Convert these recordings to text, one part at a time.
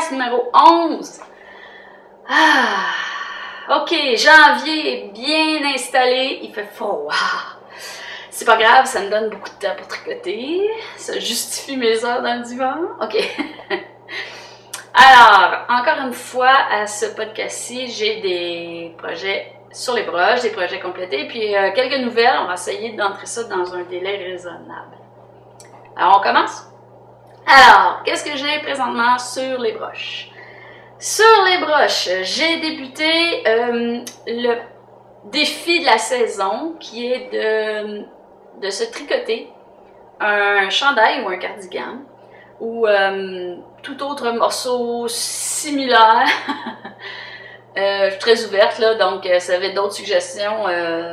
podcast numéro 11. Ok, janvier est bien installé, il fait froid. C'est pas grave, ça me donne beaucoup de temps pour tricoter. Ça justifie mes heures dans le divan. Ok. Alors, encore une fois, à ce podcast-ci, j'ai des projets sur les broches, des projets complétés, puis quelques nouvelles. On va essayer d'entrer ça dans un délai raisonnable. Alors, on commence? Alors, qu'est-ce que j'ai présentement sur les broches? Sur les broches, j'ai débuté le défi de la saison qui est de se tricoter un chandail ou un cardigan ou tout autre morceau similaire. Je suis très ouverte là, donc si vous avez d'autres suggestions,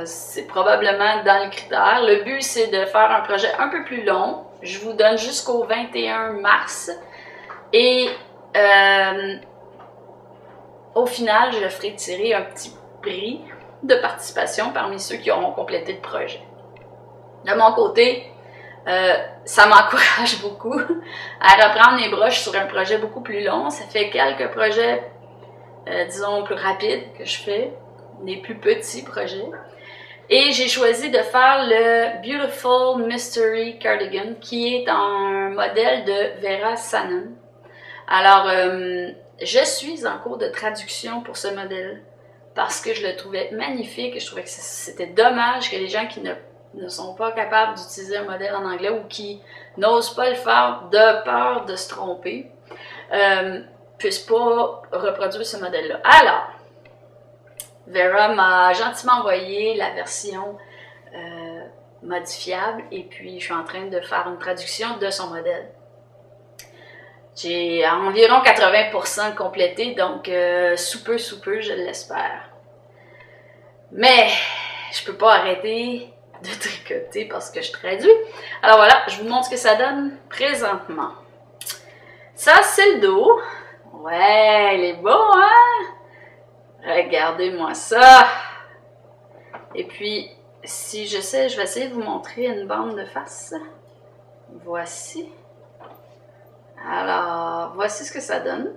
c'est probablement dans le critère. Le but, c'est de faire un projet un peu plus long. Je vous donne jusqu'au 21 mars. Et au final, je ferai tirer un petit prix de participation parmi ceux qui auront complété le projet. De mon côté, ça m'encourage beaucoup à reprendre mes broches sur un projet beaucoup plus long. Ça fait quelques projets, disons, plus rapides que je fais, des plus petits projets. Et j'ai choisi de faire le Beautiful Mystery Cardigan, qui est un modèle de Vera Sanen. Alors, je suis en cours de traduction pour ce modèle, parce que je le trouvais magnifique et je trouvais que c'était dommage que les gens qui ne sont pas capables d'utiliser un modèle en anglais ou qui n'osent pas le faire de peur de se tromper, puissent pas reproduire ce modèle-là. Alors, Vera m'a gentiment envoyé la version modifiable et puis je suis en train de faire une traduction de son modèle. J'ai environ 80% complété, donc sous peu, je l'espère. Mais je peux pas arrêter de tricoter parce que je traduis. Alors voilà, je vous montre ce que ça donne présentement. Ça, c'est le dos. Ouais, il est beau, hein? Regardez-moi ça! Et puis, si je sais, je vais essayer de vous montrer une bande de face. Voici. Alors, voici ce que ça donne.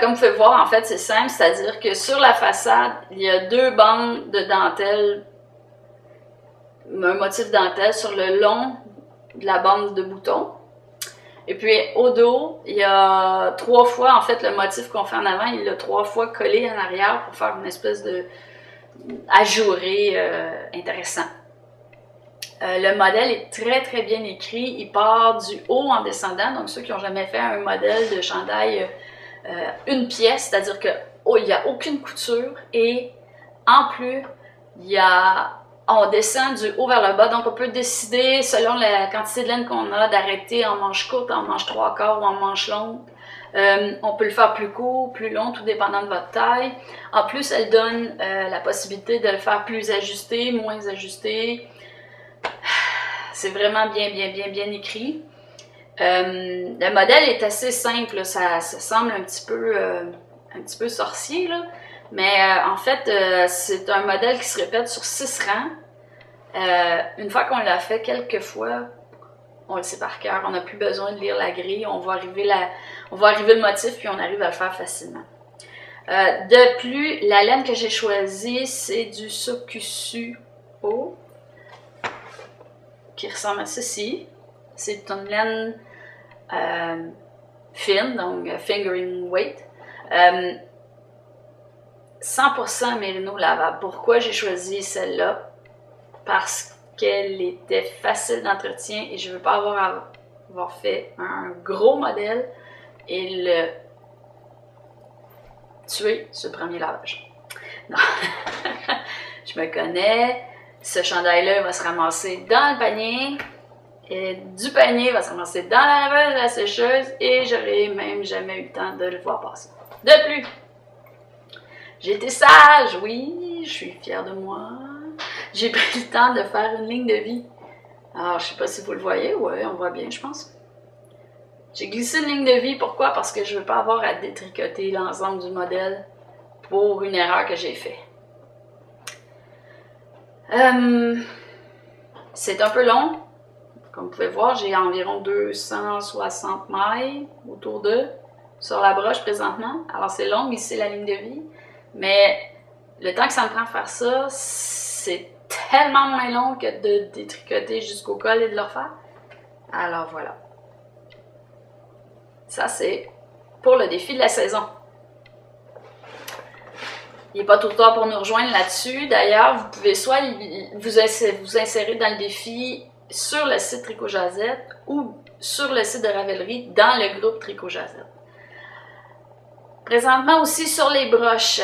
Comme vous pouvez voir, en fait, c'est simple, c'est-à-dire que sur la façade, il y a deux bandes de dentelle, un motif dentelle sur le long de la bande de boutons. Et puis au dos, il y a 3 fois, en fait, le motif qu'on fait en avant, il l'a 3 fois collé en arrière pour faire une espèce de ajouré intéressant. Le modèle est très bien écrit, il part du haut en descendant, donc ceux qui n'ont jamais fait un modèle de chandail une pièce, c'est-à-dire que il n'y a aucune couture et en plus, on descend du haut vers le bas, donc on peut décider, selon la quantité de laine qu'on a, d'arrêter en manche courte, en manche 3/4 ou en manche longue. On peut le faire plus court, plus long, tout dépendant de votre taille. En plus, elle donne la possibilité de le faire plus ajusté, moins ajusté. C'est vraiment bien écrit. Le modèle est assez simple, ça semble un petit peu sorcier, là. Mais en fait, c'est un modèle qui se répète sur 6 rangs. Une fois qu'on l'a fait quelques fois, on le sait par cœur, on n'a plus besoin de lire la grille, on va arriver le motif puis on arrive à le faire facilement. De plus, la laine que j'ai choisie, c'est du Sokusu O, qui ressemble à ceci. C'est une laine fine, donc fingering weight. 100% mérino lavable. Pourquoi j'ai choisi celle-là? Parce qu'elle était facile d'entretien et je ne veux pas avoir fait un gros modèle et le tuer sur le premier lavage. Non, je me connais. Ce chandail-là va se ramasser dans le panier. Et du panier va se ramasser dans la laveuse, la sécheuse et j'aurais même jamais eu le temps de le voir passer. De plus, j'ai été sage, oui, je suis fière de moi. J'ai pris le temps de faire une ligne de vie. Alors, je sais pas si vous le voyez, ouais, on voit bien, je pense. J'ai glissé une ligne de vie, pourquoi? Parce que je veux pas avoir à détricoter l'ensemble du modèle pour une erreur que j'ai faite. C'est un peu long, Comme vous pouvez voir, j'ai environ 260 mailles autour d'eux sur la broche présentement. Alors c'est long, ici c'est la ligne de vie, mais le temps que ça me prend à faire ça, c'est tellement moins long que de détricoter jusqu'au col et de le refaire. Alors voilà. Ça c'est pour le défi de la saison. Il n'est pas trop tard pour nous rejoindre là-dessus. D'ailleurs, vous pouvez soit vous insérer dans le défi sur le site Tricot Jazette ou sur le site de Ravelry dans le groupe Tricot Jazette. Présentement aussi sur les broches,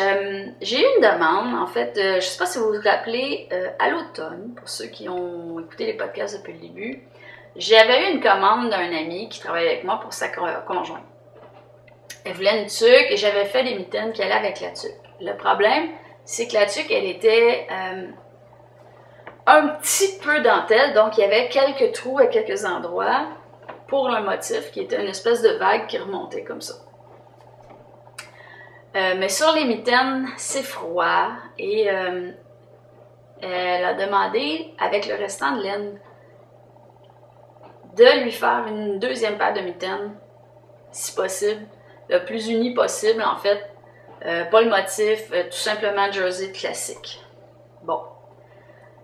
j'ai eu une demande, en fait, je ne sais pas si vous vous rappelez, à l'automne, pour ceux qui ont écouté les podcasts depuis le début, j'avais eu une commande d'un ami qui travaillait avec moi pour sa conjointe. Elle voulait une tuque et j'avais fait des mitaines qui allaient avec la tuque. Le problème, c'est que la tuque, elle était un petit peu dentelle, donc il y avait quelques trous à quelques endroits pour un motif qui était une espèce de vague qui remontait comme ça. Mais sur les mitaines, c'est froid et elle a demandé, avec le restant de laine, de lui faire une deuxième paire de mitaines, si possible, le plus uni possible en fait. Pas le motif, tout simplement jersey classique. Bon,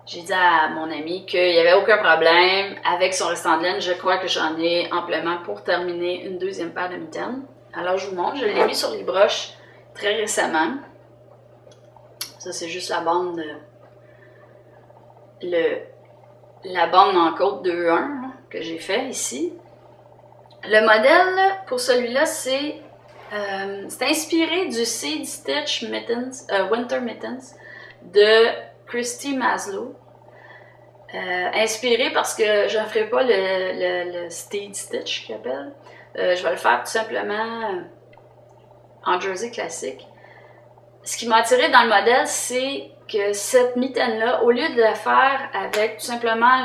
j'ai dit à mon ami qu'il n'y avait aucun problème avec son restant de laine. Je crois que j'en ai amplement pour terminer une deuxième paire de mitaines. Alors je vous montre, je l'ai mis sur les broches très récemment. Ça c'est juste la bande la bande en côte 2-1 que j'ai fait ici. Le modèle pour celui-là c'est inspiré du Seed Stitch Mittens, Winter Mittens de Christy Maslow. Inspiré parce que je ne ferai pas le Seed Stitch qu'il appelle. Je vais le faire tout simplement en jersey classique. Ce qui m'a attiré dans le modèle, c'est que cette mitaine-là, au lieu de la faire avec tout simplement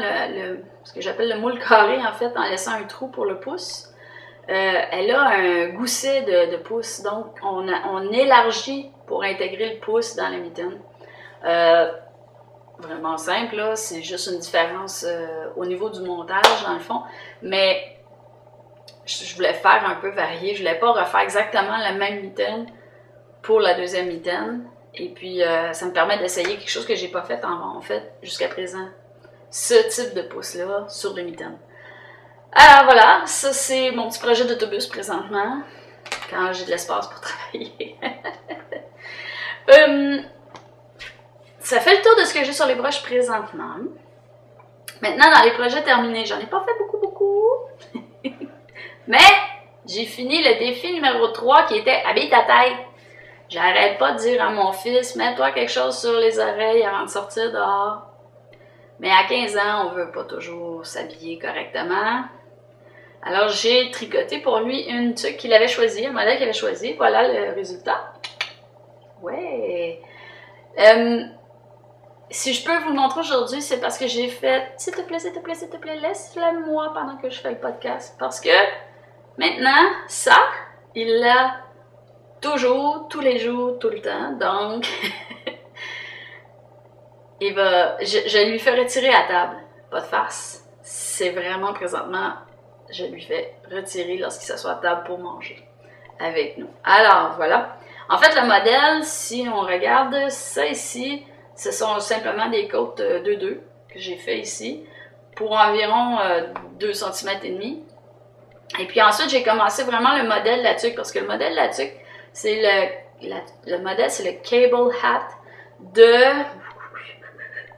ce que j'appelle le moule carré, en fait, en laissant un trou pour le pouce, elle a un gousset de pouce, donc on élargit pour intégrer le pouce dans la mitaine. Vraiment simple, là, c'est juste une différence au niveau du montage dans le fond, mais je voulais faire un peu varié, je voulais pas refaire exactement la même mitaine pour la deuxième mitaine, et puis ça me permet d'essayer quelque chose que j'ai pas fait en fait jusqu'à présent, ce type de pouce-là sur les mitaines. Alors voilà, ça c'est mon petit projet d'autobus présentement, quand j'ai de l'espace pour travailler. Ça fait le tour de ce que j'ai sur les broches présentement. Maintenant, dans les projets terminés, j'en ai pas fait beaucoup. Mais j'ai fini le défi numéro 3 qui était « Habille ta tête ». J'arrête pas de dire à mon fils « Mets-toi quelque chose sur les oreilles avant de sortir dehors ». Mais à 15 ans, on veut pas toujours s'habiller correctement. Alors, j'ai tricoté pour lui une tuque qu'il avait choisie, un modèle qu'il avait choisi. Voilà le résultat. Ouais! Si je peux vous le montrer aujourd'hui, c'est parce que j'ai fait « S'il te plaît, s'il te plaît, s'il te plaît, laisse-le moi pendant que je fais le podcast. » Parce que maintenant, ça, il l'a toujours, tous les jours, tout le temps. Donc, je lui fais retirer à table. Pas de farce. C'est vraiment présentement... Je lui fais retirer lorsqu'il s'assoit à table pour manger avec nous. Alors, voilà. En fait, le modèle, si on regarde ça ici, ce sont simplement des côtes 2-2 que j'ai fait ici pour environ 2 cm et demi. Et puis ensuite, j'ai commencé vraiment le modèle de la tuque parce que le modèle de la tuque, c'est le modèle, c'est le Cable Hat de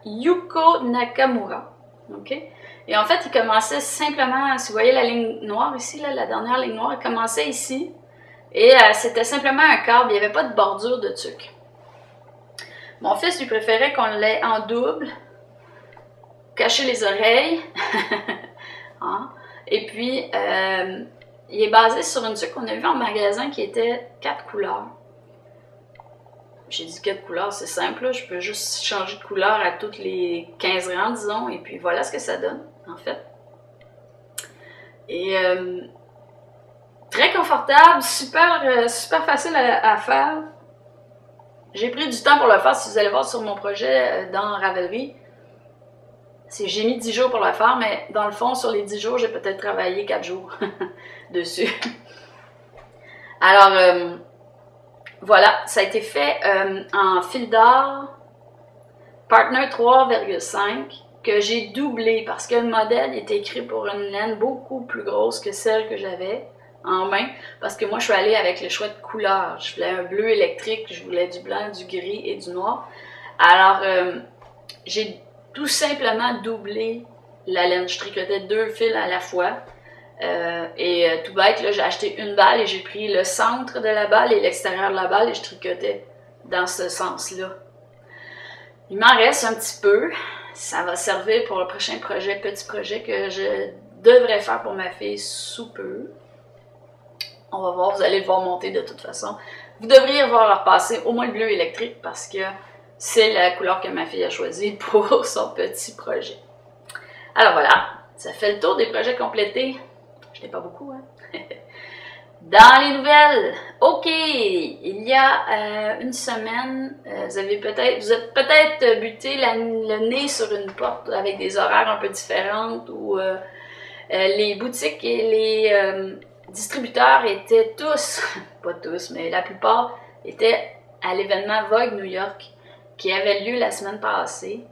Yuko Nakamura. OK? Et en fait, il commençait simplement, si vous voyez la ligne noire ici, là, la dernière ligne noire, il commençait ici. Et c'était simplement un câble, il n'y avait pas de bordure de tuque. Mon fils lui préférait qu'on l'ait en double, cacher les oreilles. Hein? Et puis, il est basé sur une tuque qu'on a vue en magasin qui était 4 couleurs. J'ai dit 4 couleurs, c'est simple, là. Je peux juste changer de couleur à toutes les 15 rangs, disons, et puis voilà ce que ça donne, en fait. Et très confortable, super facile à faire. J'ai pris du temps pour le faire, si vous allez voir sur mon projet dans Ravelry. J'ai mis 10 jours pour le faire, mais dans le fond, sur les 10 jours, j'ai peut-être travaillé 4 jours dessus. Alors, voilà, ça a été fait en fil d'or Partner 3,5 que j'ai doublé parce que le modèle est écrit pour une laine beaucoup plus grosse que celle que j'avais en main, parce que moi je suis allée avec le choix de couleurs. Je voulais un bleu électrique, je voulais du blanc, du gris et du noir. Alors j'ai tout simplement doublé la laine. Je tricotais 2 fils à la fois. Tout bête, là, j'ai acheté une balle et j'ai pris le centre de la balle et l'extérieur de la balle et je tricotais dans ce sens-là. Il m'en reste un petit peu. Ça va servir pour le prochain projet, petit projet que je devrais faire pour ma fille sous peu. On va voir, vous allez le voir monter de toute façon. Vous devriez voir repasser au moins le bleu électrique parce que c'est la couleur que ma fille a choisie pour son petit projet. Alors voilà, ça fait le tour des projets complétés. Je n'ai pas beaucoup, hein? Dans les nouvelles, ok, il y a une semaine, vous êtes peut-être buté le nez sur une porte avec des horaires un peu différents où les boutiques et les distributeurs étaient tous, pas tous, mais la plupart étaient à l'événement Vogue New York qui avait lieu la semaine passée.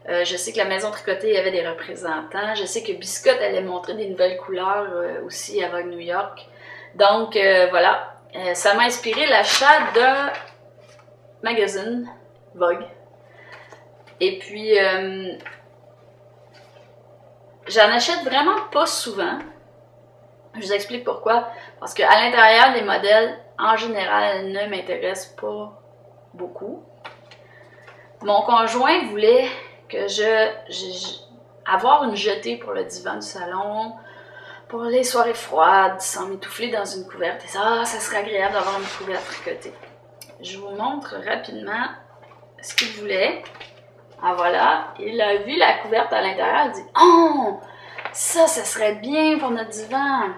Je sais que la Maison Tricotée, il y avait des représentants. Je sais que Biscotte allait montrer des nouvelles couleurs aussi à Vogue New York. Donc, voilà. Ça m'a inspiré l'achat d'un magazine, Vogue. Et puis, j'en achète vraiment pas souvent. Je vous explique pourquoi. Parce qu'à l'intérieur, les modèles, en général, ne m'intéressent pas beaucoup. Mon conjoint voulait que avoir une jetée pour le divan du salon, pour les soirées froides, sans m'étouffer dans une couverte. Et ça serait agréable d'avoir une couverte tricotée. Je vous montre rapidement ce qu'il voulait. Ah voilà, il a vu la couverte à l'intérieur, il dit « Oh, ça serait bien pour notre divan! »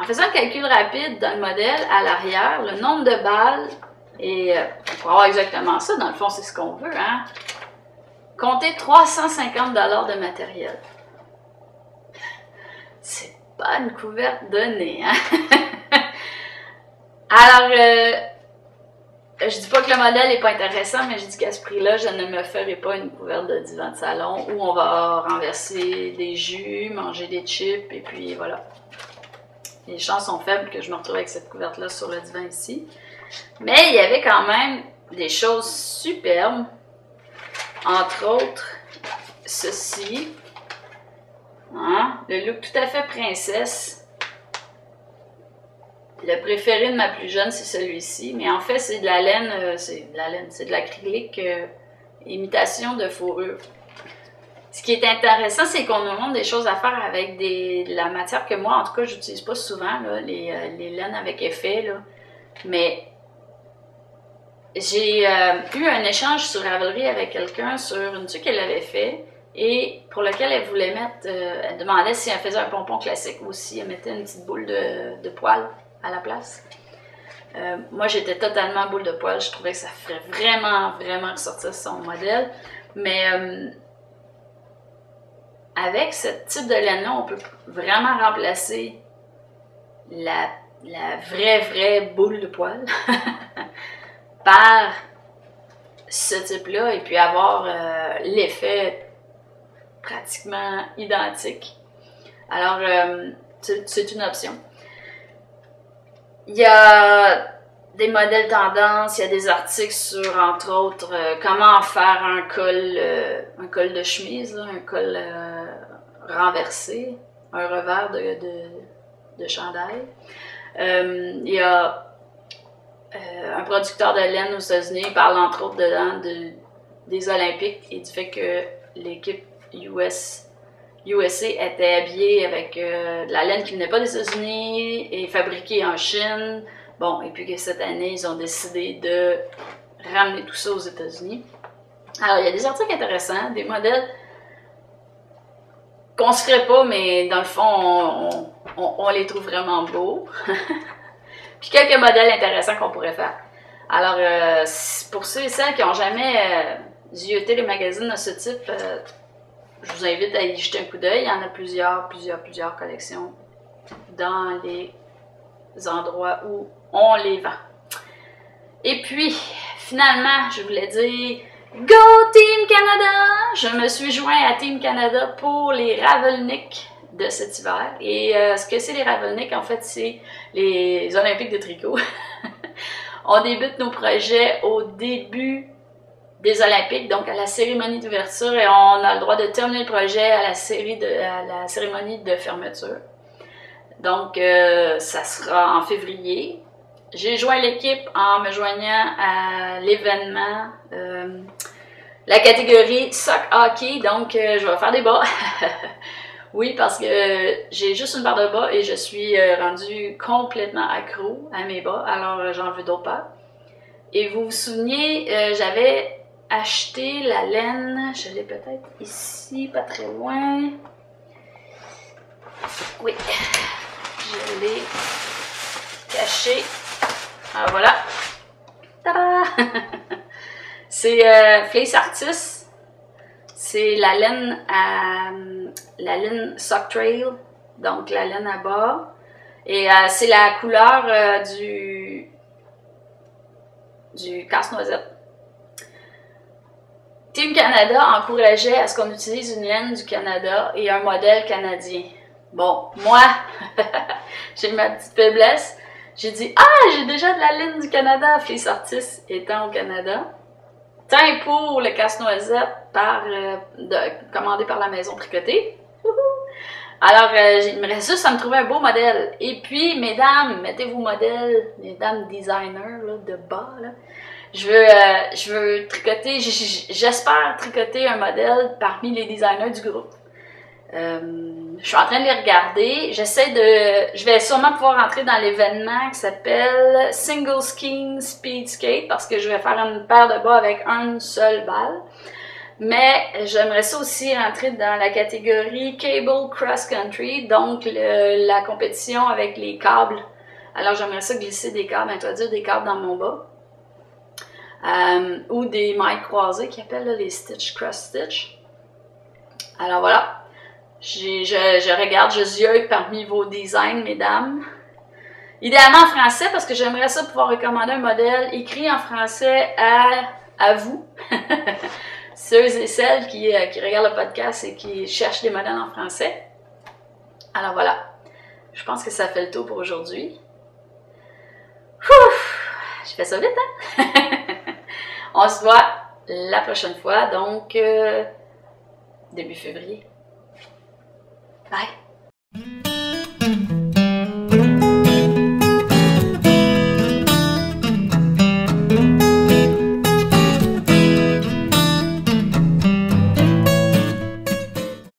En faisant un calcul rapide dans le modèle, à l'arrière, le nombre de balles, et pour avoir exactement ça, dans le fond, c'est ce qu'on veut, hein? Comptez 350 $ de matériel. C'est pas une couverte donnée, hein? Alors, je dis pas que le modèle n'est pas intéressant, mais je dis qu'à ce prix-là, je ne me ferai pas une couverte de divan de salon où on va renverser des jus, manger des chips, et puis voilà. Les chances sont faibles que je me retrouve avec cette couverte-là sur le divan ici. Mais il y avait quand même des choses superbes. Entre autres, ceci. Hein? Le look tout à fait princesse. Le préféré de ma plus jeune, c'est celui-ci. Mais en fait, c'est de la laine, c'est de l'acrylique, imitation de fourrure. Ce qui est intéressant, c'est qu'on nous montre des choses à faire avec de la matière que moi, en tout cas, j'utilise pas souvent, là, les laines avec effet. Là. Mais j'ai eu un échange sur Ravelry avec quelqu'un sur une tuque qu'elle avait fait et pour lequel elle voulait mettre, elle demandait si elle faisait un pompon classique ou si elle mettait une petite boule de poil à la place. Moi, j'étais totalement boule de poil. Je trouvais que ça ferait vraiment, vraiment ressortir son modèle. Mais avec ce type de laine-là, on peut vraiment remplacer la vraie boule de poil par ce type-là et puis avoir l'effet pratiquement identique. Alors, c'est une option. Il y a des modèles tendances, il y a des articles sur, entre autres, comment faire un col de chemise, là, un col renversé, un revers de chandail. Il y a un producteur de laine aux États-Unis parle entre autres dedans des Olympiques et du fait que l'équipe USA était habillée avec de la laine qui venait pas des États-Unis et fabriquée en Chine. Bon, et puis que cette année, ils ont décidé de ramener tout ça aux États-Unis. Alors, il y a des articles intéressants, des modèles qu'on se ferait pas, mais dans le fond, on les trouve vraiment beaux. Puis quelques modèles intéressants qu'on pourrait faire. Alors, pour ceux et celles qui n'ont jamais zioter les magazines de ce type, je vous invite à y jeter un coup d'œil. Il y en a plusieurs collections dans les endroits où on les vend. Et puis, finalement, je voulais dire Go Team Canada! Je me suis joint à Team Canada pour les Ravelnick de cet hiver. Et ce que c'est les Ravelnick, en fait, c'est les Olympiques de tricot. On débute nos projets au début des Olympiques, donc à la cérémonie d'ouverture, et on a le droit de terminer le projet à la cérémonie de fermeture. Donc, ça sera en février. J'ai joint l'équipe en me joignant à l'événement, la catégorie Sock Hockey, donc je vais faire des bas. Oui, parce que j'ai juste une paire de bas et je suis rendue complètement accro à mes bas, alors j'en veux d'autres paires. Et vous vous souvenez, j'avais acheté la laine, je l'ai peut-être ici, pas très loin. Oui, je l'ai cachée. Ah, voilà. Tada! C'est Fleece Artist. C'est la laine Sock Trail, donc la laine à bas. Et c'est la couleur du casse-noisette. Team Canada encourageait à ce qu'on utilise une laine du Canada et un modèle canadien. Bon, moi, j'ai ma petite faiblesse. J'ai dit « Ah, j'ai déjà de la laine du Canada, Fleece Artist étant au Canada. » Tiens, pour le casse-noisette commandé par la maison tricotée. Alors, il me reste juste à me trouver un beau modèle. Et puis, mesdames, mettez vos modèles, mesdames designers là, de bas. Là. Je veux tricoter, j'espère tricoter un modèle parmi les designers du groupe. Je suis en train de les regarder. Je vais sûrement pouvoir entrer dans l'événement qui s'appelle Single Skein Speed Skate parce que je vais faire une paire de bas avec une seule balle. Mais j'aimerais ça aussi rentrer dans la catégorie Cable Cross Country, donc la compétition avec les câbles. Alors j'aimerais ça glisser des câbles, introduire des câbles dans mon bas. Ou des mailles croisées qui appellent là, les stitch cross stitch. Alors voilà. Je regarde, je ziote parmi vos designs, mesdames. Idéalement en français, parce que j'aimerais ça pouvoir recommander un modèle écrit en français à vous. Ceux et celles qui regardent le podcast et qui cherchent des modèles en français. Alors voilà. Je pense que ça fait le tour pour aujourd'hui. Je fais ça vite, hein? On se voit la prochaine fois, donc début février. Bye!